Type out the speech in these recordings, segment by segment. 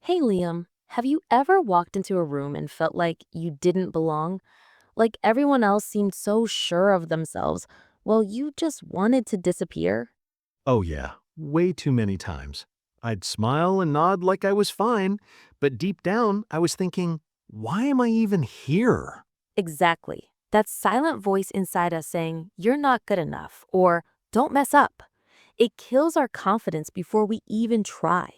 Hey Liam, have you ever walked into a room and felt like you didn't belong? Like everyone else seemed so sure of themselves, while you just wanted to disappear? Oh, yeah, way too many times. I'd smile and nod like I was fine, but deep down, I was thinking, why am I even here? Exactly. That silent voice inside us saying, you're not good enough, or don't mess up. It kills our confidence before we even try.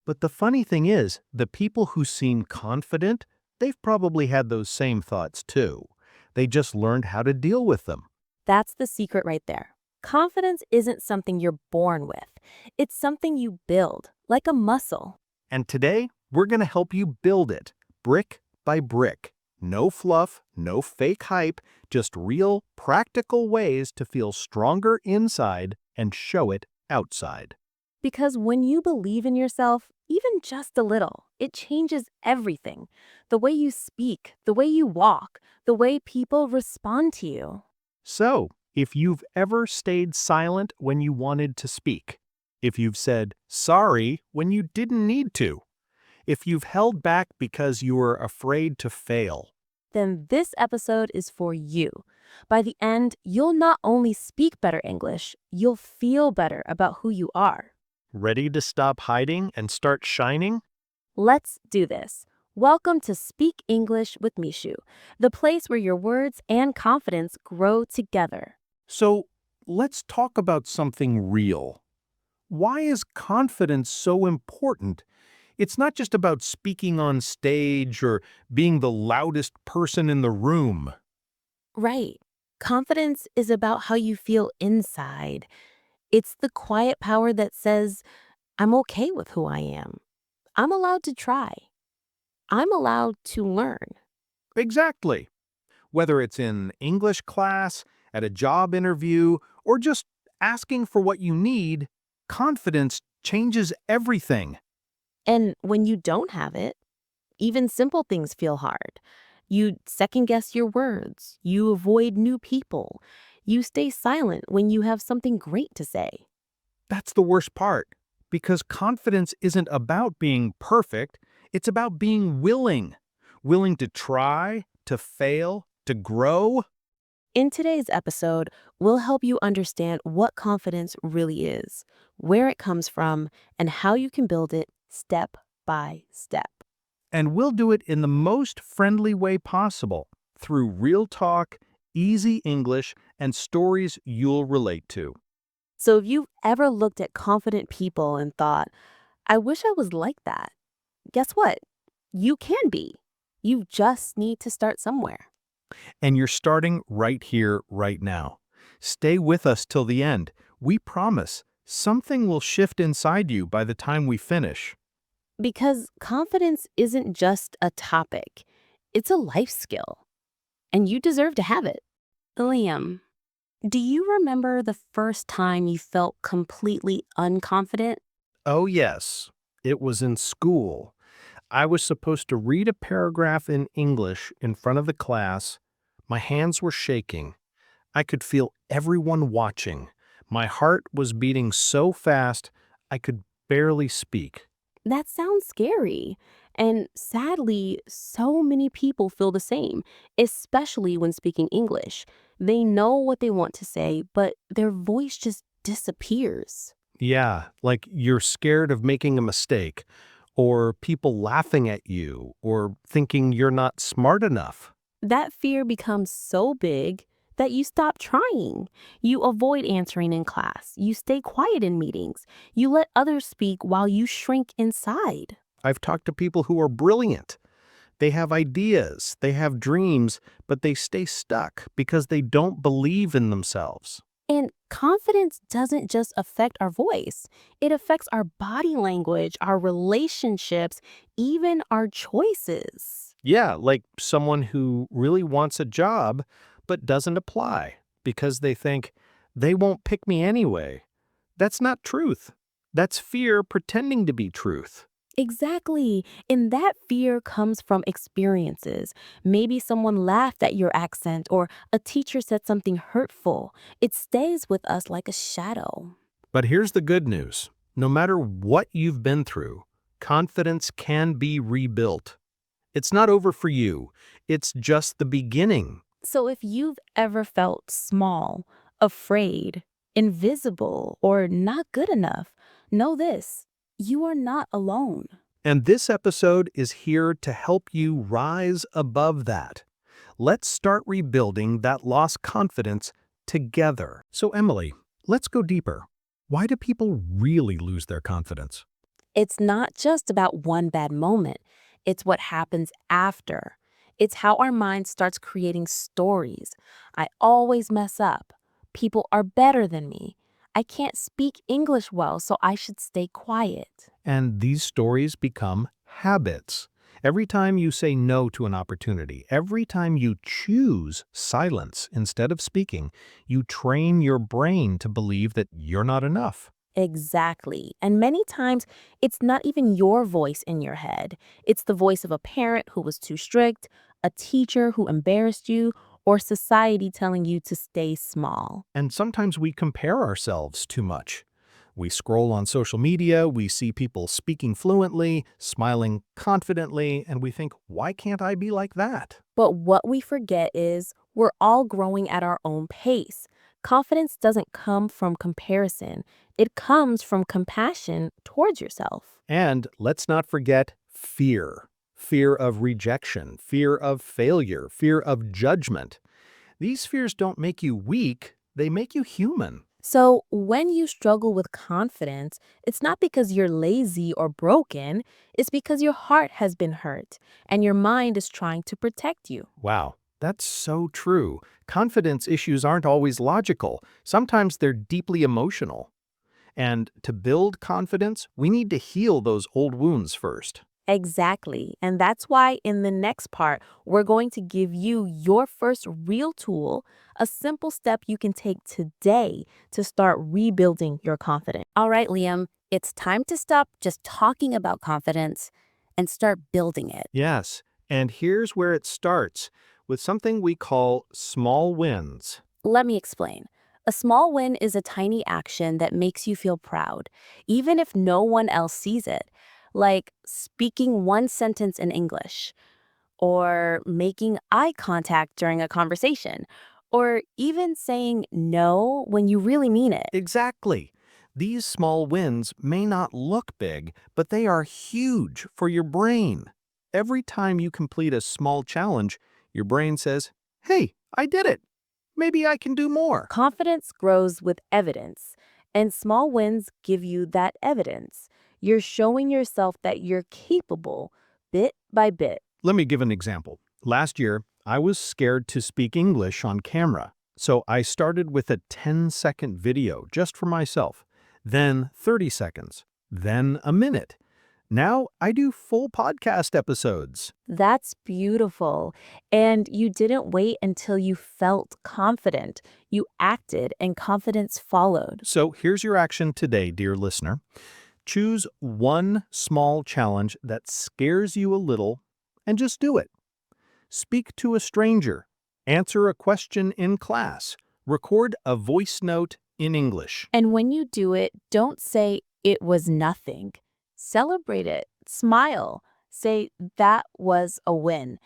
But the funny thing is, the people who seem confident, they've probably had those same thoughts too. They just learned how to deal with them. That's the secret right there. Confidence isn't something you're born with, it's something you build, like a muscle. And today, we're going to help you build it, brick by brick. No fluff, no fake hype, just real, practical ways to feel stronger inside and show it outside. Because when you believe in yourself, even just a little, it changes everything. The way you speak, the way you walk, the way people respond to you. So, if you've ever stayed silent when you wanted to speak, if you've said sorry when you didn't need to, if you've held back because you were afraid to fail, Then this episode is for you. By the end, you'll not only speak better English, you'll feel better about who you are. ready to stop hiding and start shining? Let's do this. Welcome to Speak English with Mishu, the place where your words and confidence grow together. So, let's talk about something real. Why is confidence so important? It's not just about speaking on stage or being the loudest person in the room. Right. Confidence is about how you feel inside. It's the quiet power that says, I'm okay with who I am. I'm allowed to try. I'm allowed to learn. Exactly. Whether it's in English class, at a job interview, or just asking for what you need, confidence changes everything. And when you don't have it, even simple things feel hard. You second guess your words. You avoid new people. You stay silent when you have something great to say. That's the worst part, because confidence isn't about being perfect, it's about being willing. Willing to try, to fail, to grow. In today's episode, we'll help you understand what confidence really is, where it comes from, and how you can build it step by step. And we'll do it in the most friendly way possible, through real talk, easy English, and stories you'll relate to. So if you've ever looked at confident people and thought, I wish I was like that, guess what? You can be. You just need to start somewhere. And you're starting right here, right now. Stay with us till the end. We promise something will shift inside you by the time we finish. Because confidence isn't just a topic, it's a life skill, and you deserve to have it. Liam, do you remember the first time you felt completely unconfident? Oh, yes, it was in school. I was supposed to read a paragraph in English in front of the class. My hands were shaking. I could feel everyone watching. My heart was beating so fast I could barely speak. That sounds scary. And sadly, so many people feel the same, especially when speaking English. They know what they want to say, but their voice just disappears. Yeah, like you're scared of making a mistake, or people laughing at you, or thinking you're not smart enough. That fear becomes so big that you stop trying. You avoid answering in class. You stay quiet in meetings. You let others speak while you shrink inside. I've talked to people who are brilliant. They have ideas, they have dreams, but they stay stuck because they don't believe in themselves. And confidence doesn't just affect our voice, it affects our body language, our relationships, even our choices. Yeah, like someone who really wants a job but doesn't apply because they think they won't pick me anyway. That's not truth. That's fear pretending to be truth. Exactly. And that fear comes from experiences. Maybe someone laughed at your accent or a teacher said something hurtful. It stays with us like a shadow. But here's the good news. No matter what you've been through, Confidence can be rebuilt. It's not over for you. It's just the beginning. So if you've ever felt small, afraid, invisible, or not good enough, know this: you are not alone. And this episode is here to help you rise above that. Let's start rebuilding that lost confidence together. So, Emily, let's go deeper. Why do people really lose their confidence? It's not just about one bad moment, it's what happens after. It's how our mind starts creating stories. I always mess up. People are better than me. I can't speak English well, so I should stay quiet. And these stories become habits. Every time you say no to an opportunity, every time you choose silence instead of speaking, you train your brain to believe that you're not enough. Exactly. And many times, it's not even your voice in your head. It's the voice of a parent who was too strict, a teacher who embarrassed you, or society telling you to stay small. And sometimes we compare ourselves too much. We scroll on social media, we see people speaking fluently, smiling confidently, and we think, why can't I be like that? But what we forget is we're all growing at our own pace. Confidence doesn't come from comparison, it comes from compassion towards yourself. And let's not forget fear. Fear of rejection, fear of failure, fear of judgment. These fears don't make you weak, they make you human. So, when you struggle with confidence, it's not because you're lazy or broken, it's because your heart has been hurt and your mind is trying to protect you. Wow, that's so true. Confidence issues aren't always logical. Sometimes they're deeply emotional. And to build confidence, we need to heal those old wounds first. Exactly. And that's why in the next part, we're going to give you your first real tool, a simple step you can take today to start rebuilding your confidence. All right, Liam, it's time to stop just talking about confidence and start building it. Yes, and here's where it starts with something we call small wins. Let me explain. A small win is a tiny action that makes you feel proud, even if no one else sees it, like speaking one sentence in English, or making eye contact during a conversation, or even saying no when you really mean it. Exactly. These small wins may not look big, but they are huge for your brain. Every time you complete a small challenge, your brain says, "Hey, I did it. Maybe I can do more." Confidence grows with evidence, and small wins give you that evidence. You're showing yourself that you're capable bit by bit. Let me give an example. Last year, I was scared to speak English on camera, so I started with a 10-second video just for myself, then 30 seconds, then a minute. Now I do full podcast episodes. That's beautiful. And you didn't wait until you felt confident. You acted, and confidence followed. So here's your action today, dear listener. Choose one small challenge that scares you a little and just do it. Speak to a stranger. Answer a question in class. Record a voice note in English. And when you do it, don't say it was nothing. Celebrate it. Smile. Say that was a win.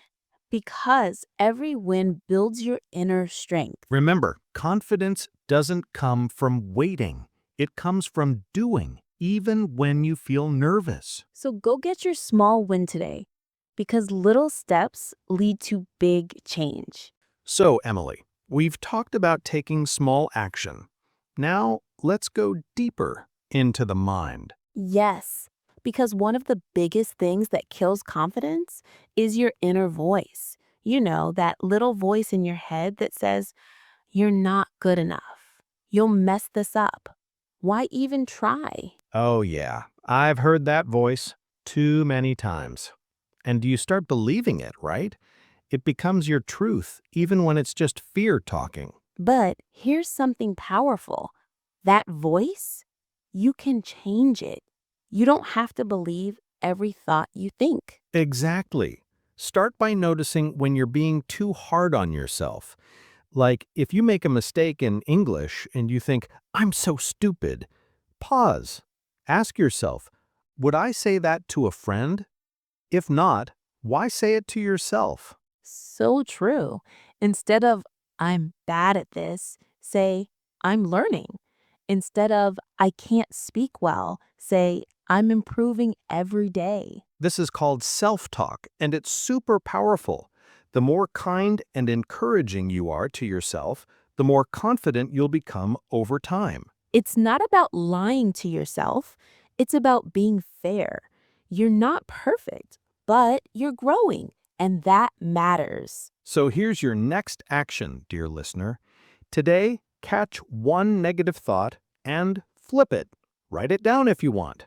Because every win builds your inner strength. Remember, confidence doesn't come from waiting. It comes from doing, even when you feel nervous. So go get your small win today. Because little steps lead to big change. So, Emily, we've talked about taking small action. Now, let's go deeper into the mind. Yes, because one of the biggest things that kills confidence is your inner voice. You know, that little voice in your head that says, you're not good enough. You'll mess this up. Why even try? Oh, yeah, I've heard that voice too many times. And you start believing it, right? It becomes your truth, even when it's just fear talking. But here's something powerful. That voice, you can change it. You don't have to believe every thought you think. Exactly. Start by noticing when you're being too hard on yourself. Like, if you make a mistake in English and you think, "I'm so stupid," pause. Ask yourself, Would I say that to a friend? If not, why say it to yourself? So true. Instead of, I'm bad at this, say, I'm learning. Instead of, I can't speak well, say, I'm improving every day. This is called self-talk, and it's super powerful. The more kind and encouraging you are to yourself, the more confident you'll become over time. It's not about lying to yourself, it's about being fair. You're not perfect, but you're growing, and that matters. So here's your next action, dear listener. Today, catch one negative thought and flip it. Write it down if you want.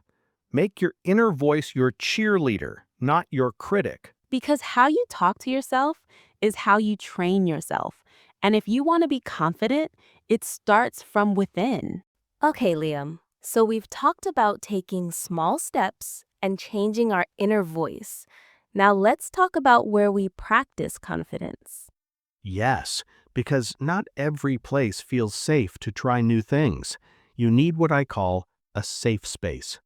Make your inner voice your cheerleader, not your critic. Because how you talk to yourself is how you train yourself. And if you want to be confident, it starts from within. Okay, Liam. So we've talked about taking small steps and changing our inner voice. Now let's talk about where we practice confidence. Yes, because not every place feels safe to try new things. You need what I call a safe space.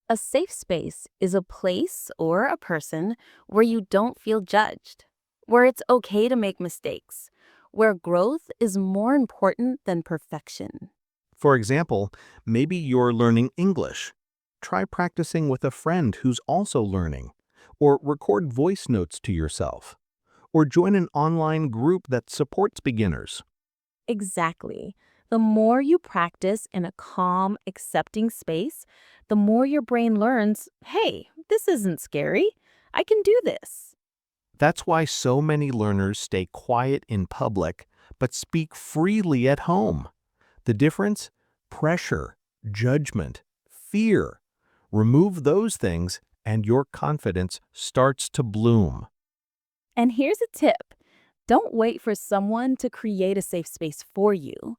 A safe space is a place or a person where you don't feel judged, where it's okay to make mistakes, where growth is more important than perfection. For example, maybe you're learning English. Try practicing with a friend who's also learning, or record voice notes to yourself, or join an online group that supports beginners. Exactly. The more you practice in a calm, accepting space, the more your brain learns, hey, this isn't scary. I can do this. That's why so many learners stay quiet in public but speak freely at home. The difference? Pressure, judgment, fear. Remove those things and your confidence starts to bloom. And here's a tip. Don't wait for someone to create a safe space for you.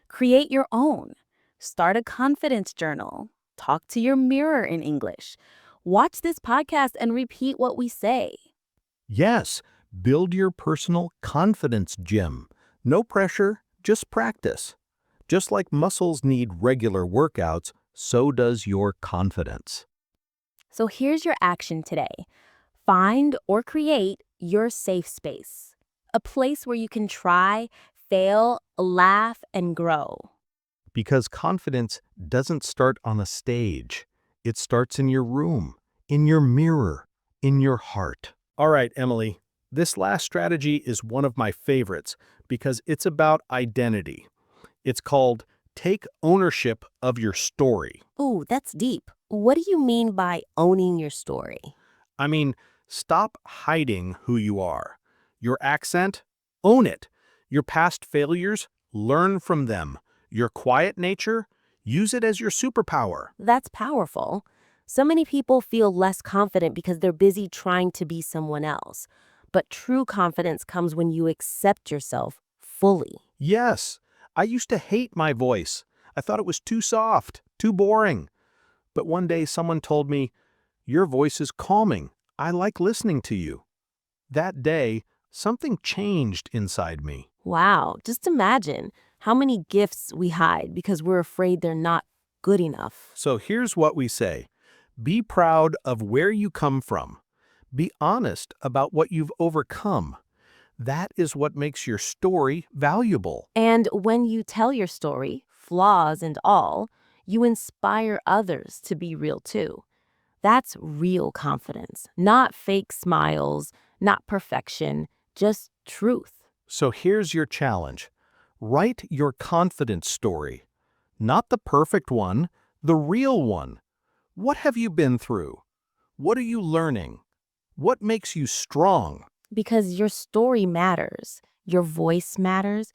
Create your own. Start a confidence journal. Talk to your mirror in English. Watch this podcast and repeat what we say. Yes, build your personal confidence gym. No pressure, just practice. Just like muscles need regular workouts, so does your confidence. So here's your action today. Find or create your safe space, a place where you can try, fail, laugh, and grow. Because confidence doesn't start on a stage. It starts in your room, in your mirror, in your heart. All right, Emily, this last strategy is one of my favorites because it's about identity. It's called Take Ownership of Your Story. Ooh, that's deep. What do you mean by owning your story? I mean, stop hiding who you are. Your accent? Own it. Your past failures? Learn from them. Your quiet nature? Use it as your superpower. That's powerful. So many people feel less confident because they're busy trying to be someone else. But true confidence comes when you accept yourself fully. Yes, I used to hate my voice. I thought it was too soft, too boring. But one day someone told me, "Your voice is calming. I like listening to you." That day, something changed inside me. Wow, just imagine how many gifts we hide because we're afraid they're not good enough. So here's what we say. Be proud of where you come from. Be honest about what you've overcome. That is what makes your story valuable. And when you tell your story, flaws and all, you inspire others to be real too. That's real confidence, not fake smiles, not perfection, just truth. So here's your challenge. Write your confidence story. Not the perfect one, the real one. What have you been through? What are you learning? What makes you strong? Because your story matters, your voice matters,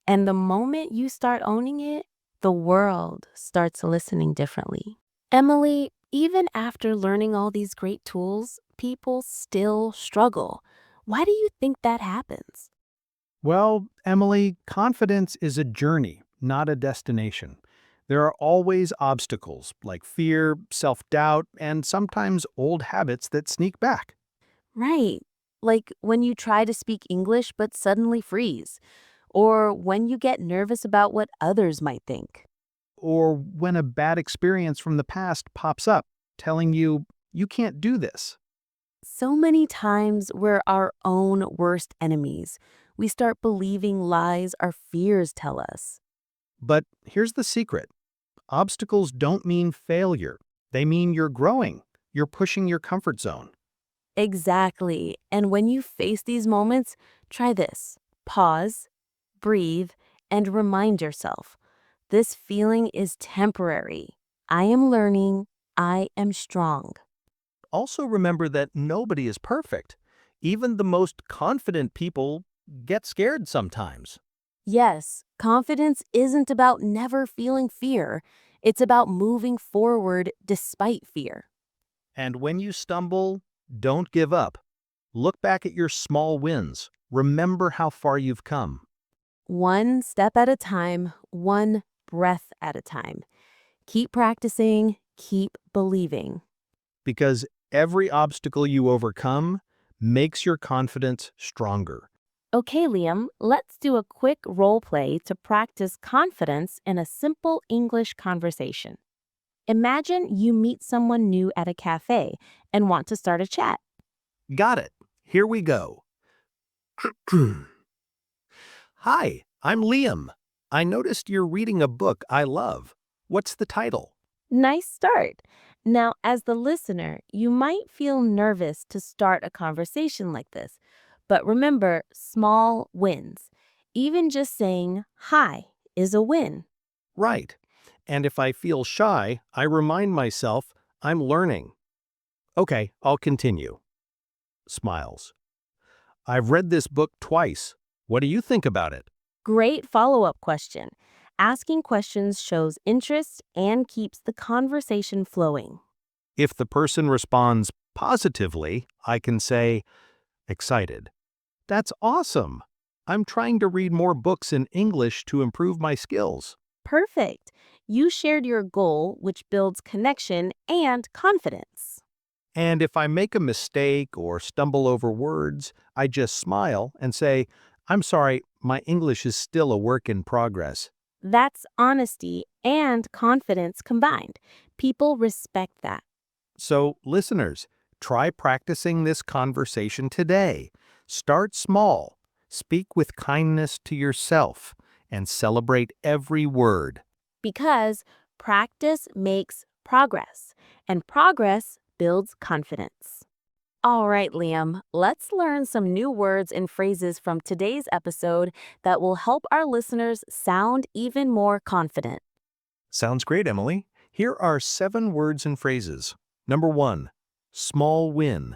and the moment you start owning it, the world starts listening differently. Emily, even after learning all these great tools, people still struggle. Why do you think that happens? Well, Emily, confidence is a journey, not a destination. There are always obstacles like fear, self-doubt, and sometimes old habits that sneak back. Right. Like when you try to speak English but suddenly freeze, or when you get nervous about what others might think. Or when a bad experience from the past pops up. telling you, you can't do this. So many times we're our own worst enemies. We start believing lies our fears tell us. But here's the secret. Obstacles don't mean failure. They mean you're growing. You're pushing your comfort zone. Exactly. And when you face these moments, try this. Pause, breathe, and remind yourself this feeling is temporary. I am learning. I am strong. Also remember that nobody is perfect. Even the most confident people get scared sometimes. Yes, confidence isn't about never feeling fear, it's about moving forward despite fear. And when you stumble, don't give up. Look back at your small wins. Remember how far you've come. One step at a time, one breath at a time. Keep practicing, keep believing. Because every obstacle you overcome makes your confidence stronger. Okay, Liam, let's do a quick role play to practice confidence in a simple English conversation. Imagine you meet someone new at a cafe and want to start a chat. Got it. Here we go. Hi, I'm Liam. I noticed you're reading a book I love. What's the title? Nice start. Now, as the listener, you might feel nervous to start a conversation like this. But remember, small wins. Even just saying hi is a win. Right. And if I feel shy, I remind myself I'm learning. Okay, I'll continue. Smiles. I've read this book twice. What do you think about it? Great follow up question. Asking questions shows interest and keeps the conversation flowing. If the person responds positively, I can say, excited. That's awesome. I'm trying to read more books in English to improve my skills. Perfect. You shared your goal, which builds connection and confidence. And if I make a mistake or stumble over words, I just smile and say, I'm sorry, my English is still a work in progress. That's honesty and confidence combined. People respect that. So, listeners, try practicing this conversation today. Start small, speak with kindness to yourself, and celebrate every word. Because practice makes progress, and progress builds confidence. All right, Liam, let's learn some new words and phrases from today's episode that will help our listeners sound even more confident. Sounds great, Emily. Here are 7 words and phrases. Number 1, small win,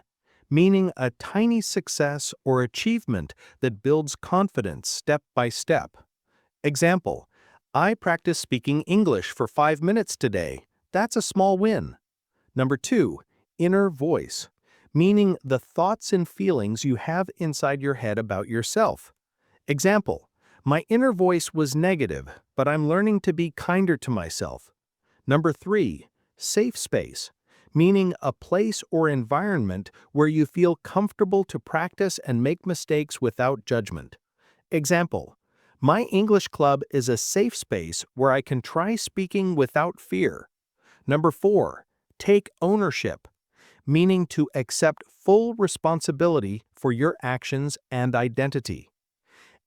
meaning a tiny success or achievement that builds confidence step by step. Example, I practiced speaking English for 5 minutes today. That's a small win. Number 2, inner voice, meaning the thoughts and feelings you have inside your head about yourself. Example, my inner voice was negative, but I'm learning to be kinder to myself. Number 3, safe space, meaning a place or environment where you feel comfortable to practice and make mistakes without judgment. Example, my English club is a safe space where I can try speaking without fear. Number 4, take ownership, meaning to accept full responsibility for your actions and identity.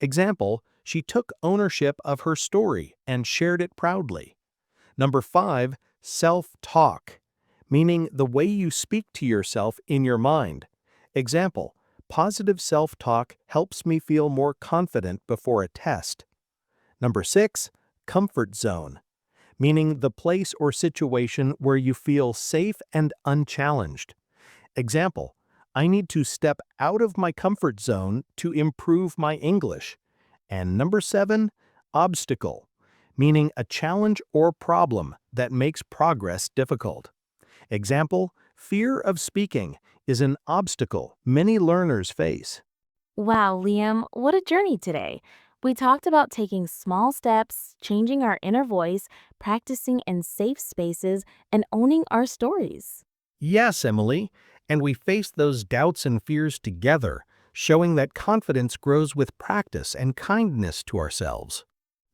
Example, she took ownership of her story and shared it proudly. Number 5, self-talk, meaning the way you speak to yourself in your mind. Example, positive self-talk helps me feel more confident before a test. Number 6, comfort zone, meaning the place or situation where you feel safe and unchallenged. Example, I need to step out of my comfort zone to improve my English. And number 7, obstacle, meaning a challenge or problem that makes progress difficult. Example, fear of speaking is an obstacle many learners face. Wow, Liam, what a journey today. We talked about taking small steps, changing our inner voice, practicing in safe spaces, and owning our stories. Yes, Emily, and we face those doubts and fears together, showing that confidence grows with practice and kindness to ourselves.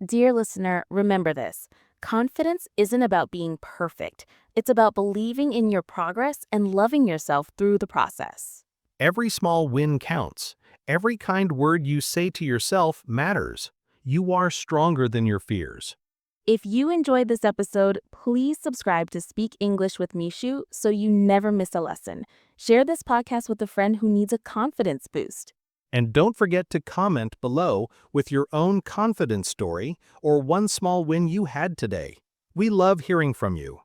Dear listener, remember this. Confidence isn't about being perfect. It's about believing in your progress and loving yourself through the process. Every small win counts. Every kind word you say to yourself matters. You are stronger than your fears. If you enjoyed this episode, please subscribe to Speak English with Mishu so you never miss a lesson. Share this podcast with a friend who needs a confidence boost. And don't forget to comment below with your own confidence story or one small win you had today. We love hearing from you.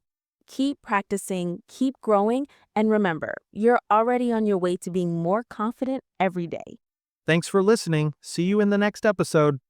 Keep practicing, keep growing, and remember, you're already on your way to being more confident every day. Thanks for listening. See you in the next episode.